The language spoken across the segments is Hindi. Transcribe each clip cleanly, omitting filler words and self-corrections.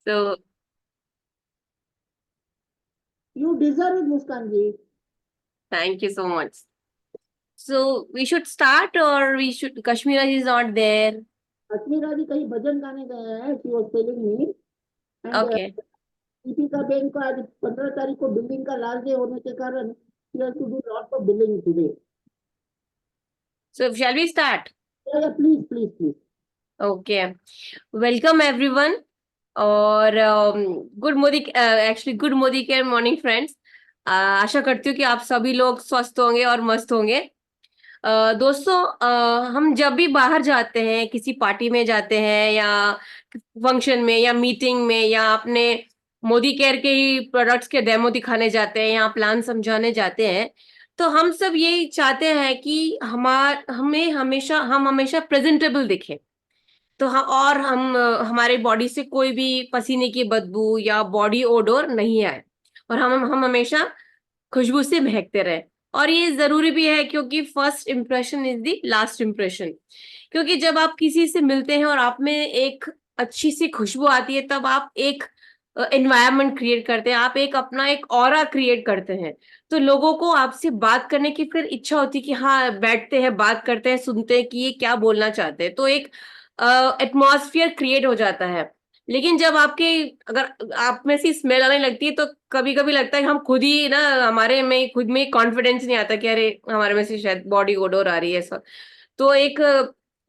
So You deserve it, Muskanji. thank you so much. So we should start, or we should? Kashmira is not there. अश्मीरा जी कहीं भजन गाने गए हैं. She was telling me. And Okay. Deepika Ben को आज 15 तारीख को बिल्डिंग का लास्ट डे होने के कारण she has to do lots of billing today. So shall we start? Yeah, please, please, please. Okay. Welcome everyone. और गुड मोदी एक्चुअली गुड मोदी केयर मॉर्निंग फ्रेंड्स. आशा करती हूँ कि आप सभी लोग स्वस्थ होंगे और मस्त होंगे. दोस्तों, हम जब भी बाहर जाते हैं, किसी पार्टी में जाते हैं या फंक्शन में या मीटिंग में या अपने मोदी केयर के ही प्रोडक्ट्स के डेमो दिखाने जाते हैं या प्लान समझाने जाते हैं, तो हम सब ये चाहते हैं कि हम हमेशा प्रेजेंटेबल दिखें. तो हमारे बॉडी से कोई भी पसीने की बदबू या बॉडी ओडोर नहीं आए, और हम हमेशा खुशबू से महकते रहे. और ये जरूरी भी है, क्योंकि first impression is the last impression. क्योंकि जब आप किसी से मिलते हैं और आप में एक अच्छी सी खुशबू आती है, तब आप एक एनवायरनमेंट क्रिएट करते हैं, आप एक अपना एक ऑरा क्रिएट करते हैं. तो लोगों को आपसे बात करने की फिर इच्छा होती है कि हाँ, बैठते हैं, बात करते हैं, सुनते हैं कि ये क्या बोलना चाहते हैं. तो एक एटमॉस्फेयर क्रिएट हो जाता है. लेकिन जब अगर आप में से स्मेल आने लगती है, तो कभी कभी लगता है कि हम खुद ही ना, हमारे में खुद में कॉन्फिडेंस नहीं आता कि अरे हमारे में से शायद बॉडी ओडोर आ रही है ऐसा. तो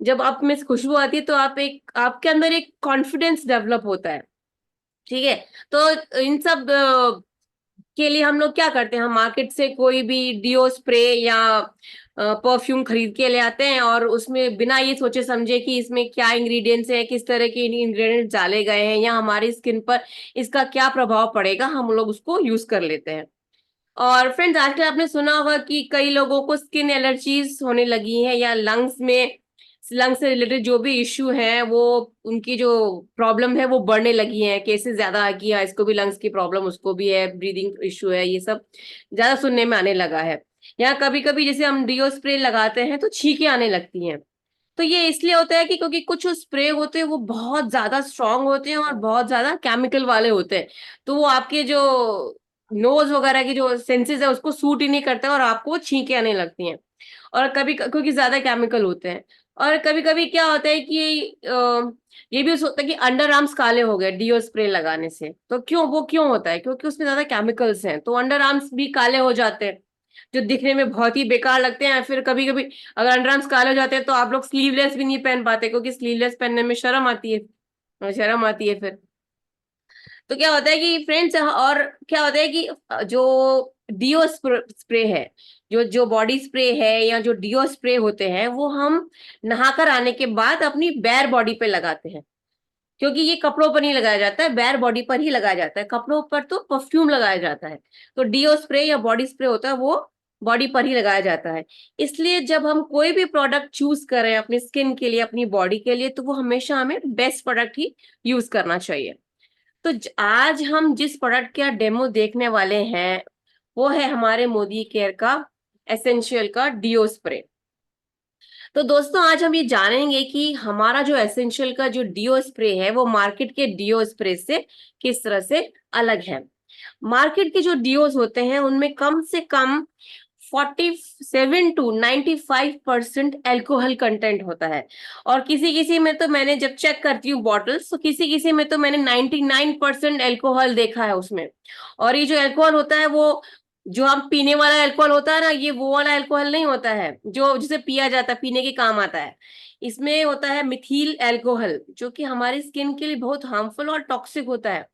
जब आप में से खुशबू आती है, तो आपके अंदर एक कॉन्फिडेंस डेवलप होता है. ठीक है. तो इन सब के लिए हम लोग क्या करते हैं, हम मार्केट से कोई भी डिओ स्प्रे या परफ्यूम खरीद के ले आते हैं, और उसमें बिना ये सोचे समझे कि इसमें क्या इंग्रेडिएंट्स हैं, किस तरह के इंग्रेडिएंट्स डाले गए हैं, या हमारी स्किन पर इसका क्या प्रभाव पड़ेगा, हम लोग उसको यूज कर लेते हैं. और फ्रेंड्स, आजकल आपने सुना होगा कि कई लोगों को स्किन एलर्जीज होने लगी है, या लंग्स से रिलेटेड जो भी इश्यू है, वो उनकी जो प्रॉब्लम है वो बढ़ने लगी है. केसेस ज्यादा आ गया, इसको भी लंग्स की प्रॉब्लम, उसको भी है, ब्रीदिंग इश्यू है, ये सब ज्यादा सुनने में आने लगा है. या कभी कभी जैसे हम डिओ स्प्रे लगाते हैं तो छींकें आने लगती हैं. तो ये इसलिए होता है कि क्योंकि कुछ स्प्रे होते हैं वो बहुत ज्यादा स्ट्रांग होते हैं और बहुत ज्यादा केमिकल वाले होते हैं. तो वो आपके जो नोज वगैरह की जो सेंसेस है उसको सूट ही नहीं करता है, और आपको वो छींकें आने लगती हैं. और कभी क्योंकि ज्यादा केमिकल होते हैं. और कभी कभी क्या होता है कि ये भी होता है कि अंडर आर्म्स काले हो गए डिओ स्प्रे लगाने से. तो क्यों होता है? क्योंकि उसमें ज्यादा केमिकल्स हैं, तो अंडर आर्म्स भी काले हो जाते हैं, जो दिखने में बहुत ही बेकार लगते हैं. फिर कभी कभी अगर अंडर आर्म्स काले हो जाते हैं, तो आप लोग स्लीवलेस भी नहीं पहन पाते, क्योंकि स्लीवलेस पहनने में शर्म आती है फिर. तो क्या होता है कि फ्रेंड्स, और क्या होता है कि जो डिओ स्प्रे है, जो बॉडी स्प्रे है या जो डिओ स्प्रे होते हैं, वो हम नहाकर आने के बाद अपनी बैर बॉडी पे लगाते हैं. क्योंकि ये कपड़ों पर नहीं लगाया जाता है, बैर बॉडी पर ही लगाया जाता है. कपड़ों पर तो परफ्यूम लगाया जाता है. तो डिओ स्प्रे या बॉडी स्प्रे होता है, वो बॉडी पर ही लगाया जाता है. इसलिए जब हम कोई भी प्रोडक्ट चूज करें अपनी स्किन के लिए, अपनी बॉडी के लिए, तो वो हमेशा हमें बेस्ट प्रोडक्ट ही यूज करना चाहिए. तो आज हम जिस प्रोडक्ट का डेमो देखने वाले हैं, वो है हमारे मोदी केयर का एसेंशियल का डिओ स्प्रे. तो दोस्तों, आज हम ये जानेंगे कि हमारा जो एसेंशियल का जो डिओ स्प्रे है, वो मार्केट के डिओ स्प्रे से किस तरह से अलग है. मार्केट के जो डिओस होते हैं, उनमें कम से कम 47 to 95% एल्कोहल कंटेंट होता है. और किसी किसी में तो मैंने जब चेक करती हूँ बॉटल्स, तो किसी किसी में तो मैंने 99% एल्कोहल देखा है उसमें. और ये जो एल्कोहल होता है, वो जो हम पीने वाला अल्कोहल होता है ना, ये वो वाला अल्कोहल नहीं होता है जो जिसे पिया जाता है, पीने के काम आता है. इसमें होता है मिथिल अल्कोहल, जो कि हमारी स्किन के लिए बहुत हार्मफुल और टॉक्सिक होता है.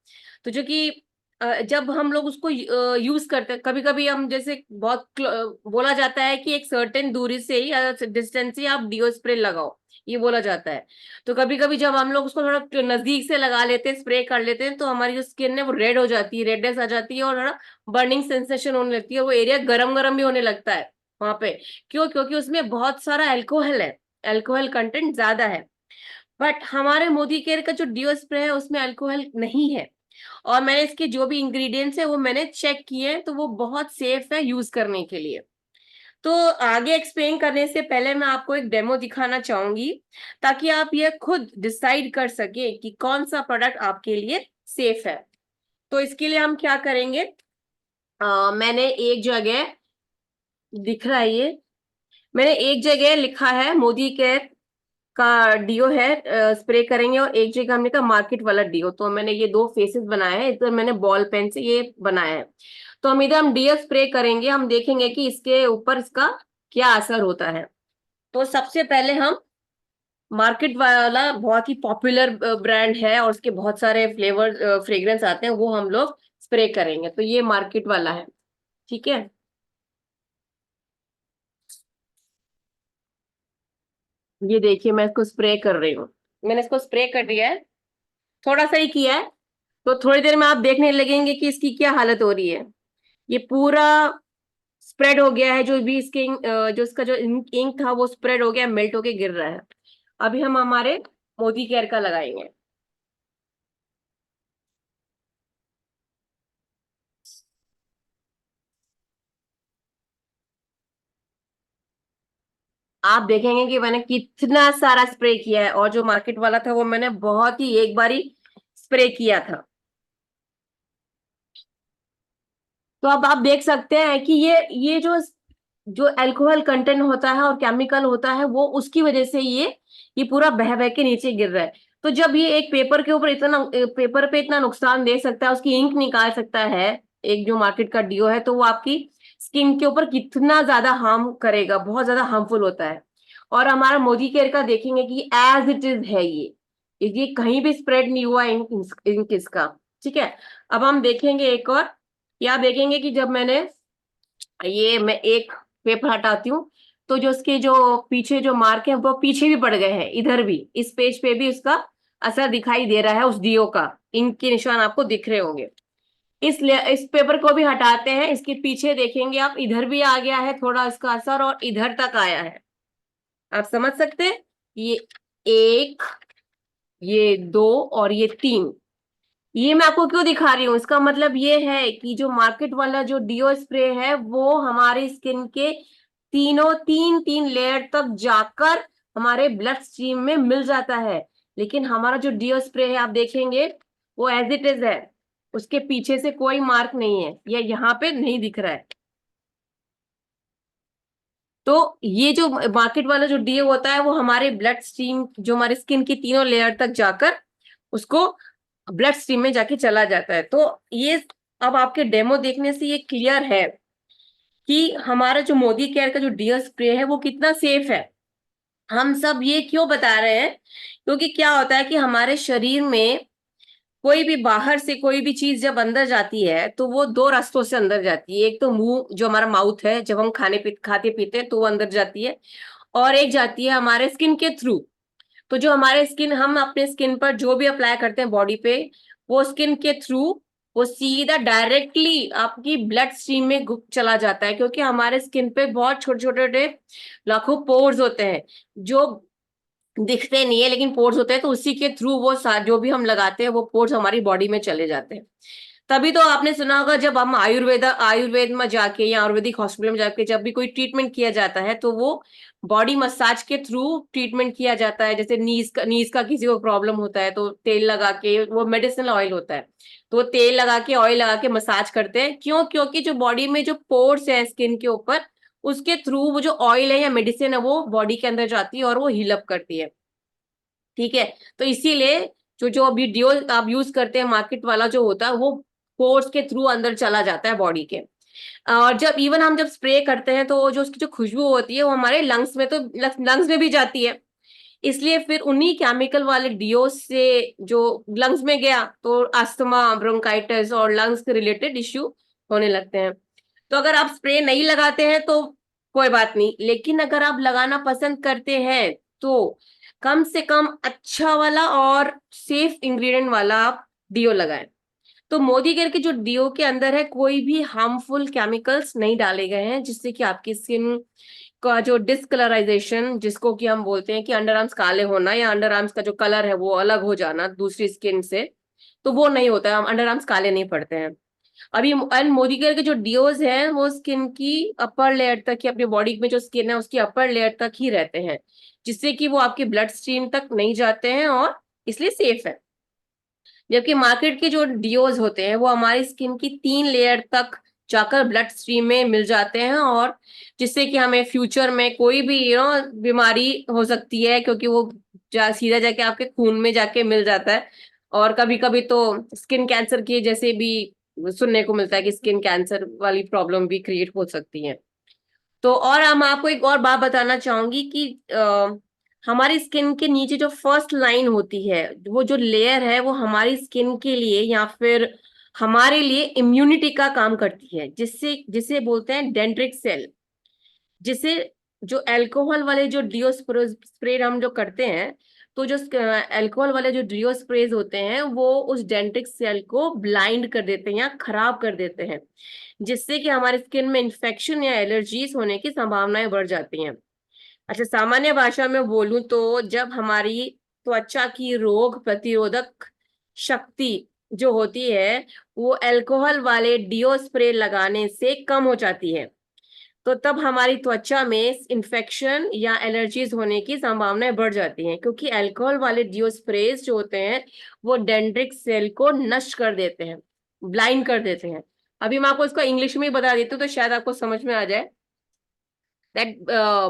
तो जो कि जब हम लोग उसको यूज करते हैं, कभी कभी हम जैसे बोला जाता है कि एक सर्टेन दूरी से ही, डिस्टेंस से आप डिओ स्प्रे लगाओ, ये बोला जाता है. तो कभी कभी जब हम लोग उसको थोड़ा नजदीक से लगा लेते हैं, स्प्रे कर लेते हैं, तो हमारी जो स्किन है वो रेड हो जाती है, रेडनेस आ जाती है, और थोड़ा बर्निंग सेंसेशन होने लगती है. वो एरिया गरम गरम भी होने लगता है वहां पे. क्योंकि उसमें बहुत सारा अल्कोहल है, अल्कोहल कंटेंट ज्यादा है. बट हमारे मोदी केयर का जो डिओ स्प्रे है, उसमें अल्कोहल नहीं है. और मैंने इसके जो भी इंग्रेडिएंट्स है वो मैंने चेक किए हैं, तो वो बहुत सेफ है यूज करने के लिए. तो आगे एक्सप्लेन करने से पहले मैं आपको एक डेमो दिखाना चाहूंगी, ताकि आप ये खुद डिसाइड कर सके कि कौन सा प्रोडक्ट आपके लिए सेफ है। तो इसके लिए हम क्या करेंगे, मैंने एक जगह दिख रहा है ये, मैंने एक जगह लिखा है मोदी केयर का डीओ है, स्प्रे करेंगे, और एक जगह हमने कहा मार्केट वाला डीओ। तो मैंने ये दो फेसेस बनाए हैं, इधर मैंने बॉल पेन से ये बनाया है। तो हम इधर हम डीओ स्प्रे करेंगे, हम देखेंगे कि इसके ऊपर इसका क्या असर होता है। तो सबसे पहले हम मार्केट वाला बहुत ही पॉपुलर ब्रांड है और उसके बहुत सारे फ्लेवर फ्रेग्रेंस आते हैं, वो हम लोग स्प्रे करेंगे। तो ये मार्केट वाला है, ठीक है। ये देखिए मैं इसको स्प्रे कर रही हूँ, मैंने इसको स्प्रे कर दिया है, थोड़ा सा ही किया है। तो थोड़ी देर में आप देखने लगेंगे कि इसकी क्या हालत हो रही है। ये पूरा स्प्रेड हो गया है, जो भी इसके जो इसका जो इंक था वो स्प्रेड हो गया, मेल्ट होके गिर रहा है। अभी हम हमारे मोदी केयर का लगाएंगे। आप देखेंगे कि मैंने कितना सारा स्प्रे किया है, और जो मार्केट वाला था वो मैंने बहुत ही एक बार ही स्प्रे किया था। तो अब आप देख सकते हैं कि ये जो जो अल्कोहल कंटेंट होता है और केमिकल होता है, वो उसकी वजह से ये पूरा बह बह के नीचे गिर रहा है। तो जब ये एक पेपर के ऊपर इतना, पेपर पे इतना नुकसान दे सकता है, उसकी इंक निकाल सकता है, एक जो मार्केट का डीओ है, तो वो आपकी स्किन के ऊपर कितना ज्यादा हार्म करेगा, बहुत ज्यादा हार्मफुल होता है। और हमारा मोदी केयर का देखेंगे कि एज इट इज है ये कहीं भी स्प्रेड नहीं हुआ इंक इसका, ठीक है। अब हम देखेंगे एक और, या देखेंगे कि जब मैं एक पेपर हटाती हूँ, तो जो उसके जो पीछे जो मार्क है वो पीछे भी पड़ गए हैं, इधर भी इस पेज पे भी उसका असर दिखाई दे रहा है, उस डीओ का इंक के निशान आपको दिख रहे होंगे। इसलिए इस पेपर को भी हटाते हैं, इसके पीछे देखेंगे आप, इधर भी आ गया है थोड़ा इसका असर, और इधर तक आया है। आप समझ सकते हैं, ये एक, ये दो, और ये तीन। ये मैं आपको क्यों दिखा रही हूँ, इसका मतलब ये है कि जो मार्केट वाला जो डीओ स्प्रे है वो हमारी स्किन के तीनों तीन तीन लेयर तक जाकर हमारे ब्लड स्ट्रीम में मिल जाता है। लेकिन हमारा जो डीओ स्प्रे है आप देखेंगे वो एज इट इज है, उसके पीछे से कोई मार्क नहीं है, या यहाँ पे नहीं दिख रहा है। तो ये जो मार्केट वाला जो डीओ होता है वो हमारे ब्लड स्ट्रीम, जो हमारे स्किन की तीनों लेयर तक जाकर उसको ब्लड स्ट्रीम में जाके चला जाता है। तो ये अब आपके डेमो देखने से ये क्लियर है कि हमारा जो मोदी केयर का जो डीओ स्प्रे है वो कितना सेफ है। हम सब ये क्यों बता रहे हैं, क्योंकि क्या होता है कि हमारे शरीर में कोई भी बाहर से कोई भी चीज जब अंदर जाती है तो वो दो रास्तों से अंदर जाती है। एक तो मुंह, जो हमारा माउथ है, जब हम खाते पीते हैं तो वो अंदर जाती है, और एक जाती है हमारे स्किन के थ्रू। तो जो हमारे स्किन, हम अपने स्किन पर जो भी अप्लाई करते हैं बॉडी पे, वो स्किन के थ्रू वो सीधा डायरेक्टली आपकी ब्लड स्ट्रीम में चला जाता है, क्योंकि हमारे स्किन पे बहुत छोटे छोटे लाखों पोर्स होते हैं जो दिखते नहीं है, लेकिन पोर्स होते हैं। तो उसी के थ्रू वो जो भी हम लगाते हैं वो पोर्स हमारी बॉडी में चले जाते हैं। तभी तो आपने सुना होगा, जब हम आयुर्वेद में जाके या आयुर्वेदिक हॉस्पिटल में जाके जब भी कोई ट्रीटमेंट किया जाता है तो वो बॉडी मसाज के थ्रू ट्रीटमेंट किया जाता है। जैसे नीज का किसी को प्रॉब्लम होता है तो तेल लगा के, वो मेडिसिनल ऑयल होता है, तो वो तेल लगा के, ऑयल लगा के मसाज करते हैं। क्यों? क्योंकि जो बॉडी में जो पोर्स है स्किन के ऊपर, उसके थ्रू वो जो ऑयल है या मेडिसिन है वो बॉडी के अंदर जाती है और वो हील अप करती है, ठीक है। तो इसीलिए जो जो अभी डिओ आप यूज करते हैं मार्केट वाला जो होता है, वो पोर्स के थ्रू अंदर चला जाता है बॉडी के। और जब इवन हम जब स्प्रे करते हैं तो जो उसकी जो खुशबू होती है वो हमारे लंग्स में, तो लंग्स में भी जाती है। इसलिए फिर उन्हीं केमिकल वाले डीओ से जो लंग्स में गया तो अस्थमा, ब्रोंकाइटिस और लंग्स के रिलेटेड इश्यू होने लगते हैं। तो अगर आप स्प्रे नहीं लगाते हैं तो कोई बात नहीं, लेकिन अगर आप लगाना पसंद करते हैं तो कम से कम अच्छा वाला और सेफ इंग्रेडिएंट वाला आप डीओ लगाएं। तो मोदी केयर के जो डीओ के अंदर है कोई भी हार्मफुल केमिकल्स नहीं डाले गए हैं, जिससे कि आपकी स्किन का जो डिस्कलराइजेशन, जिसको कि हम बोलते हैं कि अंडर आर्म्स काले होना या अंडर आर्म्स का जो कलर है वो अलग हो जाना दूसरी स्किन से, तो वो नहीं होता है, हम अंडर आर्म्स काले नहीं पड़ते हैं। अभी एंड मोदी केयर के जो डीओज हैं वो स्किन की अपर लेयर तक ही, अपनी बॉडी में जो स्किन है उसकी अपर लेयर तक ही रहते हैं, जिससे कि वो आपके ब्लड स्ट्रीम तक नहीं जाते हैं, और इसलिए सेफ है। जबकि मार्केट के जो डीओज होते हैं वो हमारी स्किन की 3 लेयर तक जाकर ब्लड स्ट्रीम में मिल जाते हैं, और जिससे कि हमें फ्यूचर में कोई भी बीमारी हो सकती है, क्योंकि वो सीधा जाके आपके खून में जाके मिल जाता है। और कभी कभी तो स्किन कैंसर की जैसे भी सुनने को मिलता है कि स्किन कैंसर वाली प्रॉब्लम भी क्रिएट हो सकती है। तो और हम आपको एक और बात बताना चाहूंगी कि हमारी स्किन के नीचे जो फर्स्ट लाइन होती है, वो जो लेयर है, वो हमारी स्किन के लिए या फिर हमारे लिए इम्यूनिटी का काम करती है, जिससे जिसे बोलते हैं डेंड्रिक सेल। जिसे जो अल्कोहल वाले जो डिओ स्प्रे हम जो करते हैं, तो जो अल्कोहल वाले जो डिओ स्प्रेज होते हैं वो उस डेंड्रिक सेल को ब्लाइंड कर देते हैं या खराब कर देते हैं, जिससे कि हमारी स्किन में इन्फेक्शन या एलर्जीज होने की संभावनाएं बढ़ जाती हैं। अच्छा, सामान्य भाषा में बोलूं तो जब हमारी त्वचा की रोग प्रतिरोधक शक्ति जो होती है वो अल्कोहल वाले डिओ स्प्रे लगाने से कम हो जाती है, तो तब हमारी त्वचा में इन्फेक्शन या एलर्जीज होने की संभावनाएं बढ़ जाती हैं, क्योंकि अल्कोहल वाले डिओ स्प्रेज जो होते हैं वो डेंड्रिक सेल को नष्ट कर देते हैं, ब्लाइंड कर देते हैं। अभी मैं आपको इसको इंग्लिश में ही बता देती हूँ तो शायद आपको समझ में आ जाए। That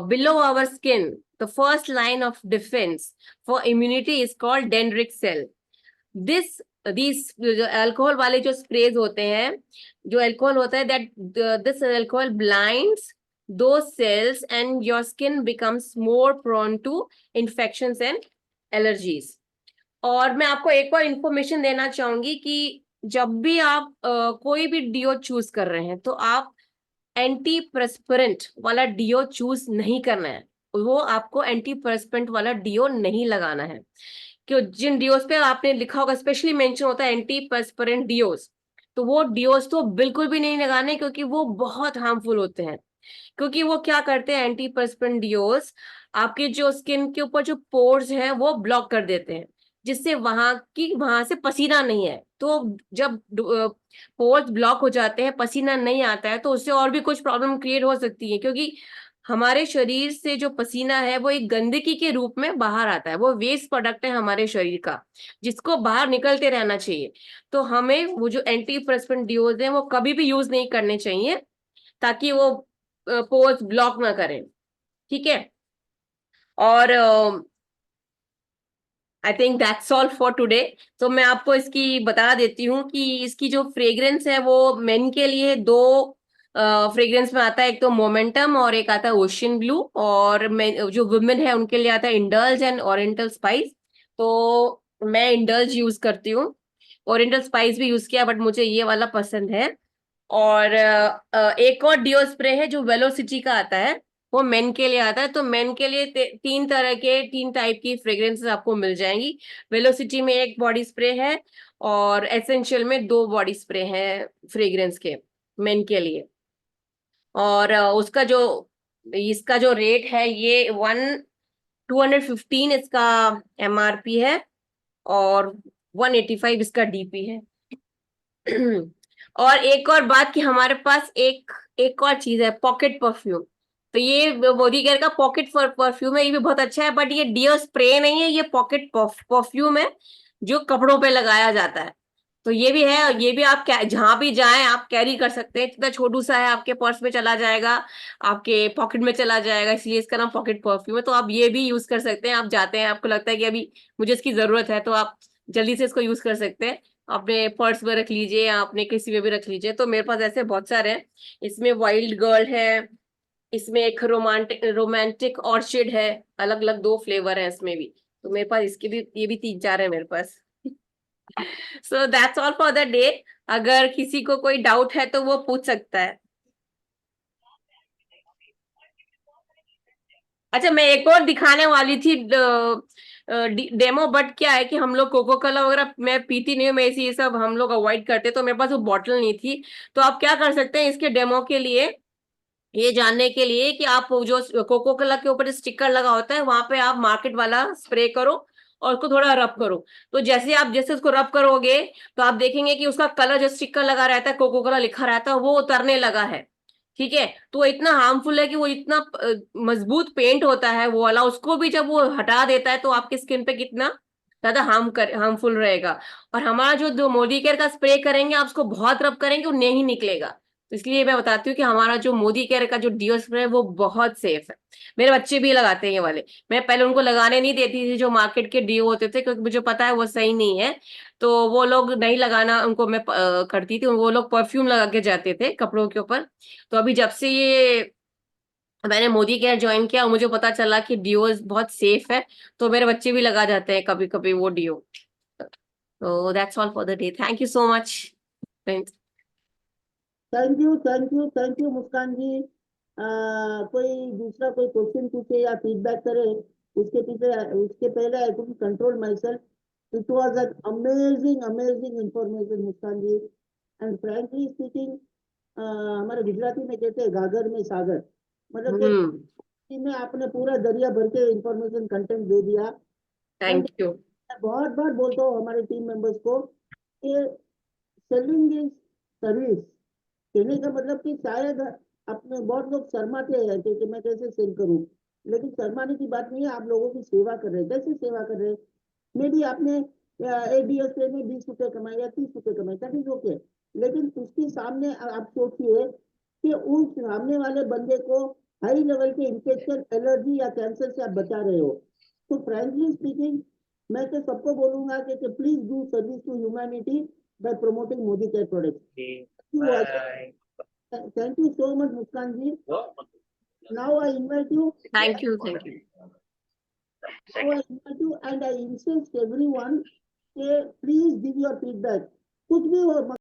below our skin, the first line of defense for immunity is called dendritic cell. This these जो अल्कोहल वाले जो स्प्रेज होते हैं, जो अल्कोहल होता है, that this alcohol blinds those cells and your skin becomes more prone to infections and allergies. और मैं आपको एक और इंफॉर्मेशन देना चाहूंगी कि जब भी आप कोई भी डिओ चूज कर रहे हैं तो आप एंटी परस्पिरेंट वाला डिओ चूज नहीं करना है। वो आपको एंटी परस्पिरेंट वाला डिओ नहीं लगाना है। क्यों? जिन डिओस पे आपने लिखा होगा, स्पेशली मेंशन होता है एंटी परस्पिरेंट डिओस, तो वो डिओस तो बिल्कुल भी नहीं लगाने, क्योंकि वो बहुत हार्मफुल होते हैं। क्योंकि वो क्या करते हैं, एंटी परस्पिरेंट डिओस आपके जो स्किन के ऊपर जो पोर्स हैं वो ब्लॉक कर देते हैं, जिससे वहां से पसीना नहीं है। तो जब पोर्स ब्लॉक हो जाते हैं, पसीना नहीं आता है, तो उससे और भी कुछ प्रॉब्लम क्रिएट हो सकती है, क्योंकि हमारे शरीर से जो पसीना है वो एक गंदगी के रूप में बाहर आता है, वो वेस्ट प्रोडक्ट है हमारे शरीर का, जिसको बाहर निकलते रहना चाहिए। तो हमें वो जो एंटी परस्पिरेंट डिओज हैं वो कभी भी यूज नहीं करने चाहिए, ताकि वो पोर्स ब्लॉक ना करें। ठीक है? और I think that's all for today. तो मैं आपको इसकी बता देती हूँ कि इसकी जो फ्रेग्रेंस है वो मेन के लिए दो फ्रेग्रेंस में आता है, एक तो मोमेंटम और एक आता है ओशियन ब्लू, और जो वुमेन है उनके लिए आता है इंडल्ज एंड ओरिएंटल स्पाइस। तो मैं इंडल्ज यूज करती हूँ, ओरिएंटल स्पाइस भी यूज किया बट मुझे ये वाला पसंद है। और एक और डिओ स्प्रे है जो वेलोसिटी का आता है, वो मेन के लिए आता है। तो मेन के लिए 3 टाइप की फ्रेग्रेंसेस आपको मिल जाएंगी। वेलोसिटी में एक बॉडी स्प्रे है और एसेंशियल में 2 बॉडी स्प्रे हैं फ्रेग्रेंस के, मेन के लिए। और उसका जो इसका जो रेट है ये 215 इसका एमआरपी है, और 185 इसका डीपी है। और एक और बात कि हमारे पास एक एक और चीज है, पॉकेट परफ्यूम। तो ये मोदी केयर का पॉकेट परफ्यूम है, ये भी बहुत अच्छा है, बट ये डियो स्प्रे नहीं है, ये पॉकेट परफ्यूम है जो कपड़ों पे लगाया जाता है। तो ये भी है, और ये भी आप जहां भी जाएं आप कैरी कर सकते हैं। इतना छोटू सा है, आपके पर्स में चला जाएगा, आपके पॉकेट में चला जाएगा, इसलिए इसका नाम पॉकेट परफ्यूम है। तो आप ये भी यूज कर सकते हैं। आप जाते हैं, आपको लगता है कि अभी मुझे इसकी जरूरत है, तो आप जल्दी से इसको यूज कर सकते हैं। अपने पर्स में रख लीजिए या अपने किसी में भी रख लीजिए। तो मेरे पास ऐसे बहुत सारे हैं। इसमें वाइल्ड गर्ल है, इसमें एक रोमांटिक रोमांटिक ऑर्चिड है, अलग अलग 2 फ्लेवर है इसमें भी। तो मेरे पास इसके भी ये भी 3-4 है मेरे पास। So that's all for the day. अगर किसी को कोई डाउट है तो वो पूछ सकता है। अच्छा, मैं एक और दिखाने वाली थी डेमो, बट क्या है कि हम लोग कोको कोला वगैरह मैं पीती नहीं हूँ, मैं इसी ये सब हम लोग अवॉइड करते, तो मेरे पास वो बॉटल नहीं थी। तो आप क्या कर सकते हैं इसके डेमो के लिए, ये जानने के लिए कि आप जो कोको कोला के ऊपर स्टिकर लगा होता है वहां पे आप मार्केट वाला स्प्रे करो और उसको थोड़ा रब करो। तो जैसे उसको रब करोगे तो आप देखेंगे कि उसका कलर जो स्टिकर लगा रहता है, कोको कोला लिखा रहता है, वो उतरने लगा है। ठीक है? तो वो इतना हार्मफुल है कि वो इतना मजबूत पेंट होता है वो वाला, उसको भी जब वो हटा देता है तो आपकी स्किन पे कितना ज्यादा हार्मफुल रहेगा। और हमारा जो मोदी केयर का स्प्रे करेंगे, आप उसको बहुत रब करेंगे, वो नहीं निकलेगा। तो इसलिए मैं बताती हूँ कि हमारा जो मोदी केयर का जो डीओ स्प्रे है वो बहुत सेफ है। मेरे बच्चे भी लगाते हैं ये वाले। मैं पहले उनको लगाने नहीं देती थी जो मार्केट के डीओ होते थे, क्योंकि मुझे पता है वो सही नहीं है। तो वो लोग नहीं लगाना उनको मैं करती थी, वो लोग परफ्यूम लगा के जाते थे कपड़ों के ऊपर। तो अभी जब से ये मैंने मोदी केयर ज्वाइन किया और मुझे पता चला कि डीओ बहुत सेफ है, तो मेरे बच्चे भी लगा जाते हैं कभी कभी वो डीओ। तो that's all for the day, thank you so much friends. Thank you Muskan ji. कोई दूसरा कोई क्वेश्चन पूछे या फीडबैक करे, उसके पीछे उसके पहले I couldn't control myself. It was an amazing information Muskan ji. And frankly speaking, हमारे गुजराती में कहते हैं गागर में सागर, मतलब हम्म। कि में आपने पूरा दरिया भर के इंफॉर्मेशन कंटेंट दे दिया। And thank you. मैं बहुत बार बोलता हूँ हमारे टीम मेंबर्स को कि सेलिंग इज सर्विस। कहने का मतलब कि शायद अपने बहुत लोग शर्माते हैं कि मैं कैसे सेल करूं, लेकिन शर्माने की बात नहीं है। आप लोगों की सेवा कर रहे हैं, कैसे सेवा कर रहे हैं। मे भी आपने एडीएसए में 20 रुपए कमाए या 30 रुपए कमाए, दैट इज ओके। लेकिन उसके सामने आप सोचिए कि उस सामने वाले बंदे को हाई लेवल के इन्फेक्शन, एलर्जी या कैंसर से आप बचा रहे हो। तो फ्रेंकली स्पीकिंग, मैं तो सबको बोलूंगा कि please do service to humanity by promoting Modi care product. Thank you so much, Muskanji. Now I invite you. Thank you. Thank you. Now I invite you, and I insist everyone, please give your feedback. कुछ भी हो